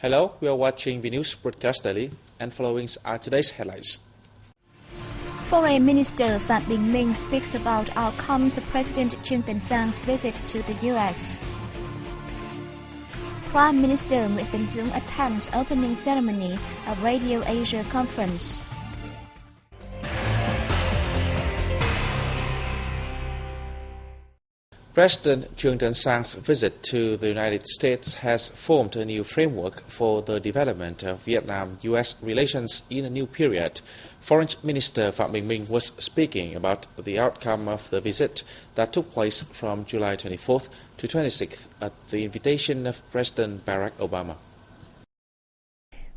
Hello, we are watching the news broadcast daily, and following are today's headlines. Foreign Minister Phạm Bình Minh speaks about outcomes of President Trương Tấn Sang's visit to the U.S. Prime Minister Nguyễn Tấn Dũng attends opening ceremony of Radio Asia Conference. President Trương Tấn Sang's visit to the United States has formed a new framework for the development of Vietnam-U.S. relations in a new period. Foreign Minister Phạm Bình Minh was speaking about the outcome of the visit that took place from July 24th to 26th at the invitation of President Barack Obama.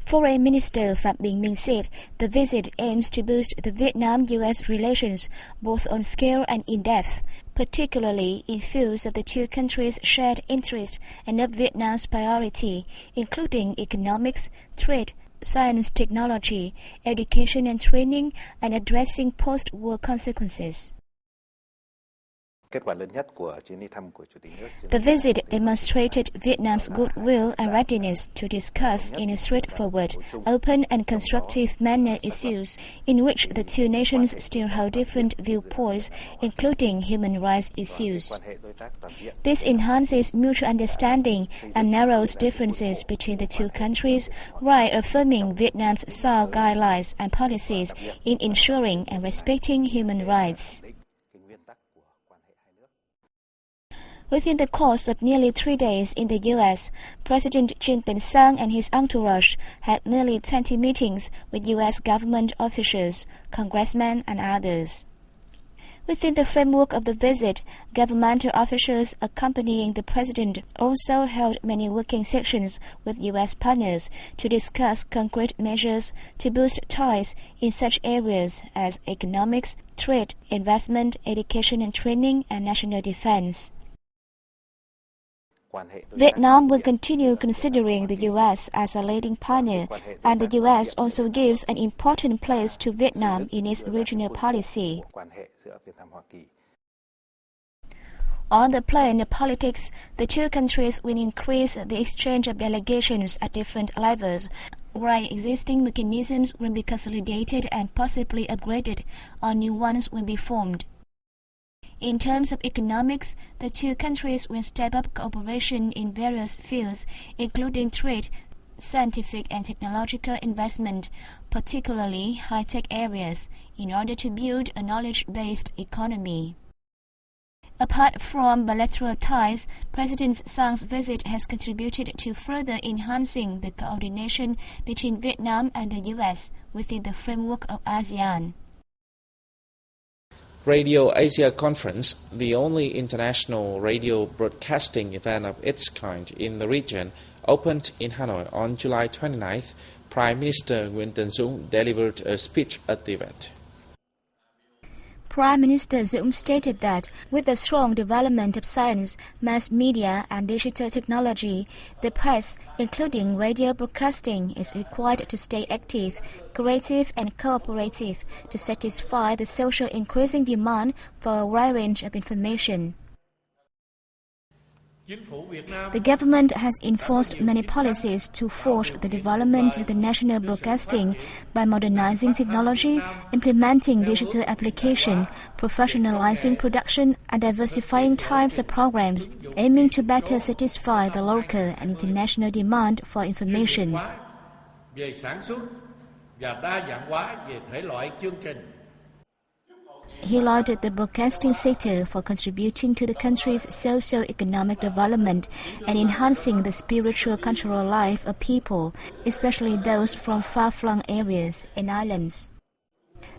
Foreign Minister Phạm Bình Minh said the visit aims to boost the Vietnam-U.S. relations both on scale and in depth, particularly in fields of the two countries' shared interest and of Vietnam's priority, including economics, trade, science, technology, education and training, and addressing post-war consequences. The visit demonstrated Vietnam's goodwill and readiness to discuss in a straightforward, open and constructive manner issues in which the two nations still hold different viewpoints, including human rights issues. This enhances mutual understanding and narrows differences between the two countries while affirming Vietnam's sound guidelines and policies in ensuring and respecting human rights. Within the course of nearly 3 days in the U.S., President Trương Tấn Sang and his entourage had nearly 20 meetings with U.S. government officials, congressmen, and others. Within the framework of the visit, governmental officials accompanying the President also held many working sessions with U.S. partners to discuss concrete measures to boost ties in such areas as economics, trade, investment, education and training, and national defense. Vietnam will continue considering the U.S. as a leading partner, and the U.S. also gives an important place to Vietnam in its regional policy. On the plane of politics, the two countries will increase the exchange of delegations at different levels, while existing mechanisms will be consolidated and possibly upgraded, or new ones will be formed. In terms of economics, the two countries will step up cooperation in various fields, including trade, scientific and technological investment, particularly high-tech areas, in order to build a knowledge-based economy. Apart from bilateral ties, President Sang's visit has contributed to further enhancing the coordination between Vietnam and the U.S. within the framework of ASEAN. Radio Asia Conference, the only international radio broadcasting event of its kind in the region, opened in Hanoi on July 29th. Prime Minister Nguyễn Tấn Dũng delivered a speech at the event. Prime Minister Dũng stated that with the strong development of science, mass media and digital technology, the press, including radio broadcasting, is required to stay active, creative and cooperative to satisfy the social increasing demand for a wide range of information. The government has enforced many policies to forge the development of the national broadcasting by modernizing technology, implementing digital application, professionalizing production, and diversifying types of programs, aiming to better satisfy the local and international demand for information. He lauded the broadcasting sector for contributing to the country's socio-economic development and enhancing the spiritual cultural life of people, especially those from far-flung areas and islands.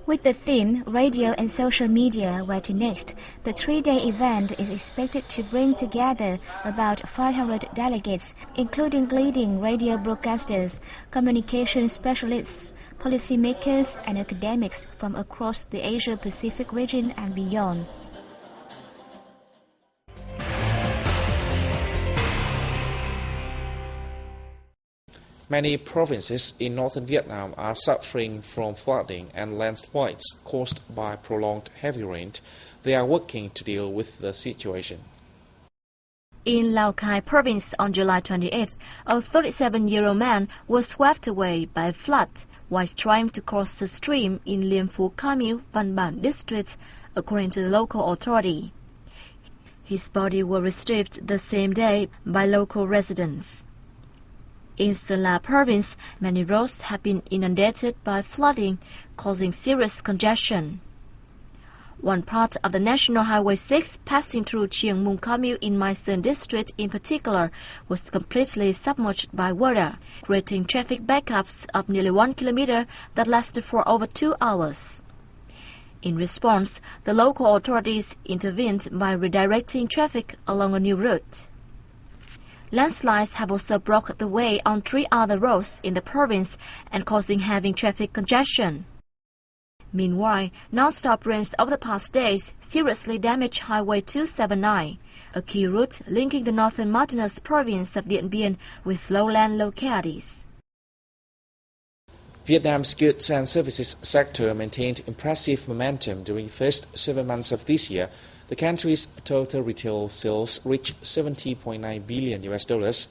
With the theme Radio and Social Media where to next, the 3-day event is expected to bring together about 500 delegates, including leading radio broadcasters, communication specialists, policymakers and academics from across the Asia-Pacific region and beyond. Many provinces in northern Vietnam are suffering from flooding and landslides caused by prolonged heavy rain. They are working to deal with the situation. In Lao Cai province on July 28th, a 37-year-old man was swept away by a flood while trying to cross the stream in Liêm Phú Commune, Văn Bản district, according to the local authority. His body was retrieved the same day by local residents. In Sơn La province, many roads have been inundated by flooding, causing serious congestion. One part of the National Highway 6 passing through Chiang Mung Commune in Mai Sơn district in particular was completely submerged by water, creating traffic backups of nearly 1 kilometer that lasted for over 2 hours. In response, the local authorities intervened by redirecting traffic along a new route. Landslides have also blocked the way on 3 other roads in the province and causing heavy traffic congestion. Meanwhile, non-stop rains over the past days seriously damaged Highway 279, a key route linking the northern mountainous province of Điện Biên with lowland localities. Vietnam's goods and services sector maintained impressive momentum during the first 7 months of this year. The country's total retail sales reached $70.9 billion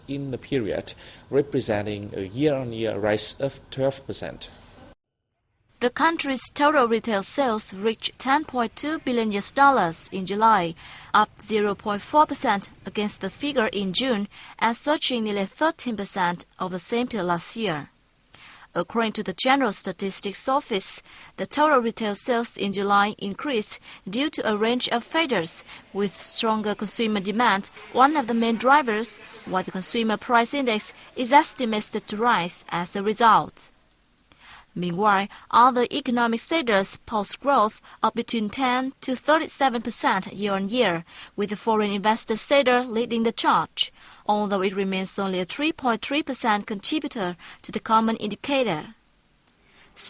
in the period, representing a year-on-year rise of 12%. The country's total retail sales reached $10.2 billion in July, up 0.4% against the figure in June and surging nearly 13% over the same period last year. According to the General Statistics Office, the total retail sales in July increased due to a range of factors, with stronger consumer demand one of the main drivers, while the Consumer Price Index is estimated to rise as a result. Meanwhile, other economic sectors post growth of between 10 to 37% year-on-year, with the foreign investor sector leading the charge, although it remains only a 3.3% contributor to the common indicator.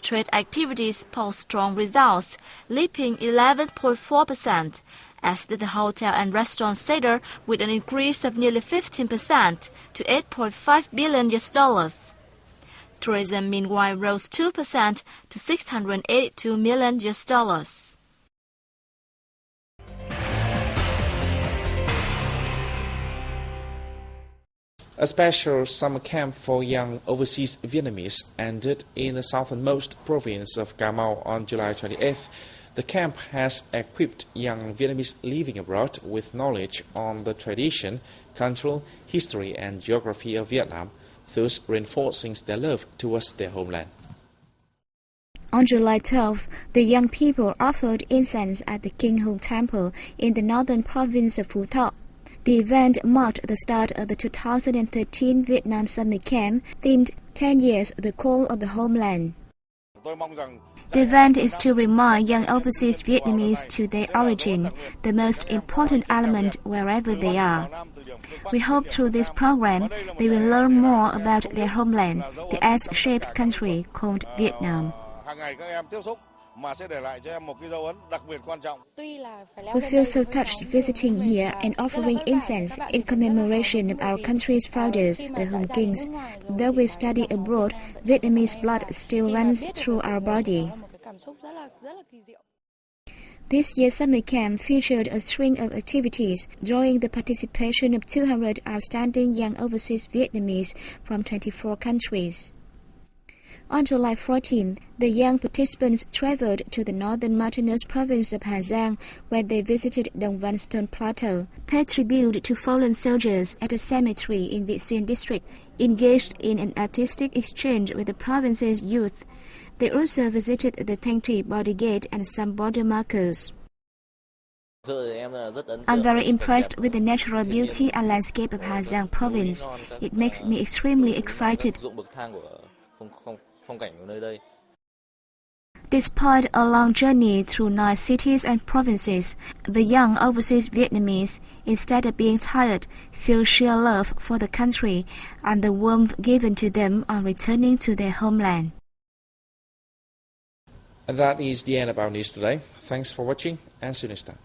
Trade activities post strong results, leaping 11.4%, as did the hotel and restaurant sector with an increase of nearly 15% to $8.5 billion. Tourism, meanwhile, rose 2% to $682 million. A special summer camp for young overseas Vietnamese ended in the southernmost province of Cà Mau on July 28th. The camp has equipped young Vietnamese living abroad with knowledge on the tradition, cultural, history and geography of Vietnam, thus reinforcing their love towards their homeland. On July 12th, the young people offered incense at the King Hùng Temple in the northern province of Phu Thọ. The event marked the start of the 2013 Vietnam Summer Camp, themed 10 Years the Call of the Homeland. The event is to remind young overseas Vietnamese to their origin, the most important element wherever they are. We hope through this program they will learn more about their homeland, the S-shaped country called Vietnam. We feel so touched visiting here and offering incense in commemoration of our country's founders, the Hùng Kings. Though we study abroad, Vietnamese blood still runs through our body. This year's summer camp featured a string of activities, drawing the participation of 200 outstanding young overseas Vietnamese from 24 countries. On July 14, the young participants traveled to the northern mountainous province of Hà Giang, where they visited Đồng Văn Stone Plateau, paid tribute to fallen soldiers at a cemetery in Vị Xuyên district, engaged in an artistic exchange with the province's youth. They also visited the Thanh Thủy Border Gate and some border markers. I'm very impressed with the natural beauty and landscape of Hà Giang province. It makes me extremely excited. Despite a long journey through 9 cities and provinces, the young overseas Vietnamese, instead of being tired, feel sheer love for the country and the warmth given to them on returning to their homeland. And that is the end of our news today. Thanks for watching and see you next time.